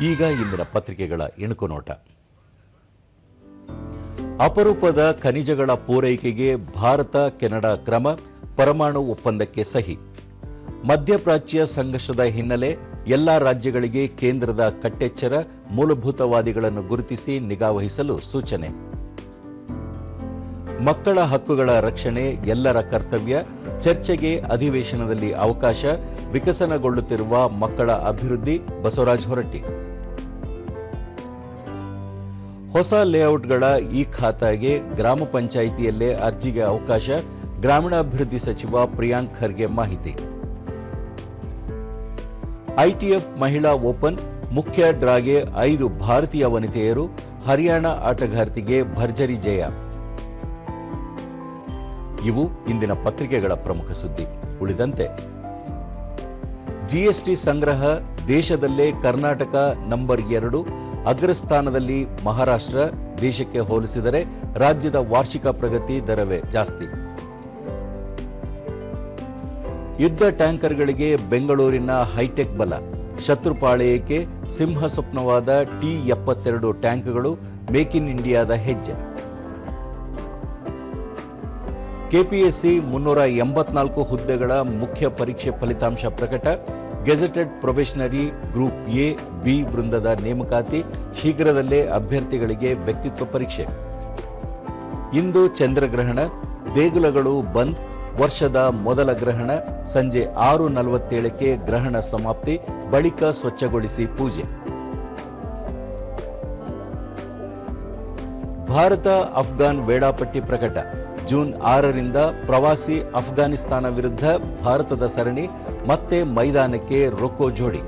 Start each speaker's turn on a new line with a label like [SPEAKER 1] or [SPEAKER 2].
[SPEAKER 1] ಈಗ ಇಂದಿನ ಪತ್ರಿಕೆಗಳ ಇಣುಕು ನೋಟ. ಅಪರೂಪದ ಖನಿಜಗಳ ಪೂರೈಕೆಗೆ ಭಾರತ ಕೆನಡಾ ಕ್ರಮ, ಪರಮಾಣು ಒಪ್ಪಂದಕ್ಕೆ ಸಹಿ. ಮಧ್ಯಪ್ರಾಚ್ಯ ಸಂಘರ್ಷದ ಹಿನ್ನೆಲೆ ಎಲ್ಲಾ ರಾಜ್ಯಗಳಿಗೆ ಕೇಂದ್ರದ ಕಟ್ಟೆಚ್ಚರ, ಮೂಲಭೂತವಾದಿಗಳನ್ನು ಗುರುತಿಸಿ ನಿಗಾವಹಿಸಲು ಸೂಚನೆ. ಮಕ್ಕಳ ಹಕ್ಕುಗಳ ರಕ್ಷಣೆ ಎಲ್ಲರ ಕರ್ತವ್ಯ, ಚರ್ಚೆಗೆ ಅಧಿವೇಶನದಲ್ಲಿ ಅವಕಾಶ, ವಿಕಸನಗೊಳ್ಳುತ್ತಿರುವ ಮಕ್ಕಳ ಅಭಿವೃದ್ಧಿ, ಬಸವರಾಜ ಹೊರಟ್ಟಿ. ಹೊಸ ಲೇಔಟ್ಗಳ ಈ ಖಾತಾಗೆ ಗ್ರಾಮ ಪಂಚಾಯಿತಿಯಲ್ಲೇ ಅರ್ಜಿಗೆ ಅವಕಾಶ, ಗ್ರಾಮೀಣಾಭಿವೃದ್ಧಿ ಸಚಿವ ಪ್ರಿಯಾಂಕ್ ಖರ್ಗೆ ಮಾಹಿತಿ. ಐಟಿಎಫ್ ಮಹಿಳಾ ಓಪನ್ ಮುಖ್ಯ ಡ್ರಾಗೆ 5 ಭಾರತೀಯ ವನಿತೆಯರು, ಹರಿಯಾಣ ಆಟಗಾರ್ತಿಗೆ ಭರ್ಜರಿ ಜಯ. ಇವು ಇಂದಿನ ಪತ್ರಿಕೆಗಳ ಪ್ರಮುಖ ಸುದ್ದಿ. ಉಳಿದಂತೆ ಜಿಎಸ್ಟಿ ಸಂಗ್ರಹ ದೇಶದಲ್ಲೇ ಕರ್ನಾಟಕ ನಂಬರ್ 2, ಅಗ್ರಸ್ಥಾನದಲ್ಲಿ ಮಹಾರಾಷ್ಟ್ರ. ದೇಶಕ್ಕೆ ಹೋಲಿಸಿದರೆ ರಾಜ್ಯದ ವಾರ್ಷಿಕ ಪ್ರಗತಿ ದರವೇ ಜಾಸ್ತಿ. ಯುದ್ಧ ಟ್ಯಾಂಕರ್ಗಳಿಗೆ ಬೆಂಗಳೂರಿನ ಹೈಟೆಕ್ ಬಲ, ಶತ್ರುಪಾಳೆಯಕ್ಕೆ ಸಿಂಹ ಸ್ವಪ್ನವಾದ T-72 ಟ್ಯಾಂಕ್ಗಳು, ಮೇಕ್ ಇನ್ ಇಂಡಿಯಾದ ಹೆಜ್ಜೆ. ಕೆಪಿಎಸ್ಸಿ 384 ಹುದ್ದೆಗಳ ಮುಖ್ಯ ಪರೀಕ್ಷೆ ಫಲಿತಾಂಶ ಪ್ರಕಟ. Gazetted probationary group A, B ವೃಂದದ ನೇಮಕಾತಿ. ಶೀಘ್ರದಲ್ಲೇ ಅಭ್ಯರ್ಥಿಗಳಿಗೆ ವ್ಯಕ್ತಿತ್ವ ಪರೀಕ್ಷೆ. ಇಂದು ಚಂದ್ರಗ್ರಹಣ, ದೇಗುಲಗಳು ಬಂದ್. ವರ್ಷದ ಮೊದಲ ಗ್ರಹಣ. ಸಂಜೆ 6:47ಕ್ಕೆ ಗ್ರಹಣ ಸಮಾಪ್ತಿ. ಬಳಿಕ ಸ್ವಚ್ಛಗೊಳಿಸಿ ಪೂಜೆ. ಭಾರತ ಅಫ್ಘಾನ್ ವೇಳಾಪಟ್ಟಿ ಪ್ರಕಟ. ಜೂನ್ 6ರಿಂದ ಪ್ರವಾಸಿ ಅಫ್ಘಾನಿಸ್ತಾನ ವಿರುದ್ಧ ಭಾರತದ ಸರಣಿ. ಮತ್ತೆ ಮೈದಾನಕ್ಕೆ ರೊಕ್ಕೋ ಜೋಡಿ.